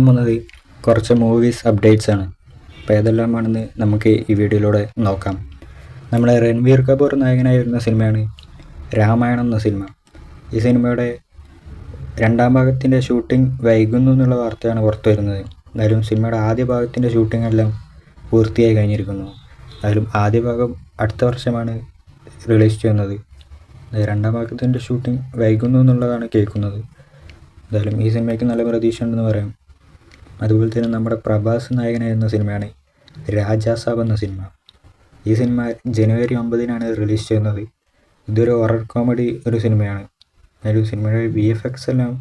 വന്നത് കുറച്ച് movies updates ആണ്. അപ്പോൾ ഏതെല്ലാമാണെന്ന് നമുക്ക് ഈ വീഡിയോയിലൂടെ നോക്കാം. നമ്മുടെ രൺവീർ കപൂർ നായകനായി വരുന്ന സിനിമയാണ് രാമായണം എന്ന സിനിമ. ഈ സിനിമയുടെ രണ്ടാം ഭാഗത്തിൻ്റെ ഷൂട്ടിംഗ് വൈകുന്നു എന്നുള്ള വാർത്തയാണ് പുറത്തു വരുന്നത്. എന്നാലും സിനിമയുടെ ആദ്യ ഭാഗത്തിൻ്റെ ഷൂട്ടിംഗ് എല്ലാം പൂർത്തിയായി കഴിഞ്ഞിരിക്കുന്നു. എന്നാലും ആദ്യ ഭാഗം അടുത്ത വർഷമാണ് റിലീസ് ചെയ്യുന്നത്. രണ്ടാം ഭാഗത്തിൻ്റെ ഷൂട്ടിംഗ് വൈകുന്നു എന്നുള്ളതാണ് കേൾക്കുന്നത്. എന്തായാലും ഈ സിനിമയ്ക്ക് നല്ല പ്രതീക്ഷ ഉണ്ടെന്ന് പറയാം. അതുപോലെ തന്നെ നമ്മുടെ പ്രഭാസ് നായകനായിരുന്ന സിനിമയാണ് രാജാസാബ് എന്ന സിനിമ. ഈ സിനിമ ജനുവരി 9 റിലീസ് ചെയ്യുന്നത്. ഇതൊരു ഹൊറർ കോമഡി ഒരു സിനിമയാണ്. ഒരു സിനിമയുടെ VFX എല്ലാം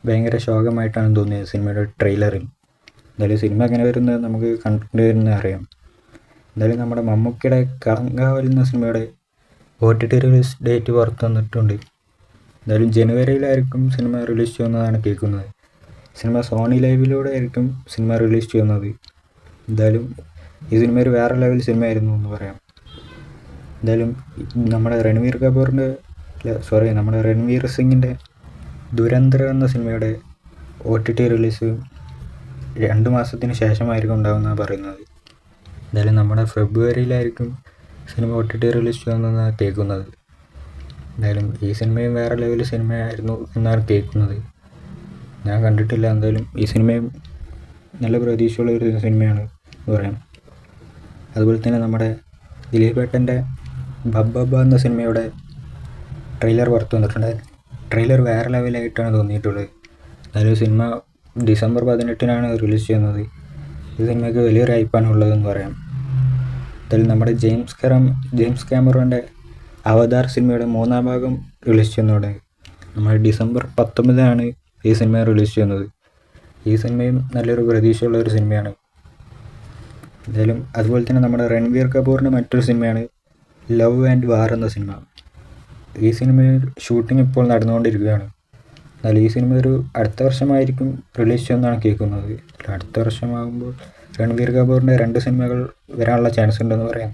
ഭയങ്കര ശോകമായിട്ടാണ് തോന്നിയത് സിനിമയുടെ ട്രെയിലറിൽ. എന്തായാലും സിനിമ എങ്ങനെ വരുന്നത് നമുക്ക് കണ്ടു വരുന്നത് അറിയാം. എന്തായാലും നമ്മുടെ മമ്മൂക്കയുടെ കളങ്കാവൽ എന്ന സിനിമയുടെ OTT റിലീസ് ഡേറ്റ് പുറത്തു വന്നിട്ടുണ്ട്. എന്തായാലും ജനുവരിയിലായിരിക്കും സിനിമ റിലീസ് ചെയ്യുന്നതാണ് കേൾക്കുന്നത്. സിനിമ സോണി ലൈവിലൂടെ ആയിരിക്കും സിനിമ റിലീസ് ചെയ്യുന്നത്. എന്തായാലും ഈ സിനിമ ഒരു വേറെ ലെവൽ സിനിമയായിരുന്നു എന്ന് പറയാം. എന്തായാലും നമ്മുടെ രൺവീർ സിംഗിൻ്റെ ദുരന്തരം എന്ന സിനിമയുടെ OTT റിലീസ് 2 മാസത്തിന് ശേഷമായിരിക്കും ഉണ്ടാകുമെന്നാണ് പറയുന്നത്. എന്തായാലും നമ്മുടെ ഫെബ്രുവരിയിലായിരിക്കും സിനിമ OTT റിലീസ് ചെയ്യുന്നതെന്നാണ് കേൾക്കുന്നത്. എന്തായാലും ഈ സിനിമയും വേറെ ലെവൽ സിനിമയായിരുന്നു എന്നാണ് കേൾക്കുന്നത്. ഞാൻ കണ്ടിട്ടില്ല. എന്തായാലും ഈ സിനിമയും നല്ല പ്രതീക്ഷയുള്ള ഒരു സിനിമയാണ് എന്ന് പറയാം. അതുപോലെ തന്നെ നമ്മുടെ ദിലീപേട്ടൻ്റെ ബബ്ബ എന്ന സിനിമയുടെ ട്രെയിലർ പുറത്തു വന്നിട്ടുണ്ട്. ട്രെയിലർ വേറെ ലെവലായിട്ടാണ് തോന്നിയിട്ടുള്ളത്. എന്തായാലും സിനിമ ഡിസംബർ 18 റിലീസ് ചെയ്യുന്നത്. ഈ സിനിമയ്ക്ക് വലിയൊരു ഹൈപ്പാണ് ഉള്ളതെന്ന് പറയാം. എന്തായാലും നമ്മുടെ ജെയിംസ് കാമറോൻ്റെ അവതാർ സിനിമയുടെ 3ാം ഭാഗം റിലീസ് ചെയ്യുന്നതോടെ നമ്മൾ ഡിസംബർ 19 ഈ സിനിമ റിലീസ് ചെയ്യുന്നത്. ഈ സിനിമയും നല്ലൊരു പ്രതീക്ഷയുള്ള ഒരു സിനിമയാണ്. എന്തായാലും അതുപോലെ തന്നെ നമ്മുടെ രൺവീർ കപൂറിൻ്റെ മറ്റൊരു സിനിമയാണ് ലവ് ആൻഡ് വാർ എന്ന സിനിമ. ഈ സിനിമയിൽ ഷൂട്ടിംഗ് ഇപ്പോൾ നടന്നുകൊണ്ടിരിക്കുകയാണ്. എന്നാൽ ഈ സിനിമ ഒരു അടുത്ത വർഷമായിരിക്കും റിലീസ് ചെയ്യുന്നതാണ് കേൾക്കുന്നത്. അടുത്ത വർഷമാകുമ്പോൾ രൺവീർ കപൂറിൻ്റെ 2 സിനിമകൾ വരാനുള്ള ചാൻസ് ഉണ്ടെന്ന് പറയാം.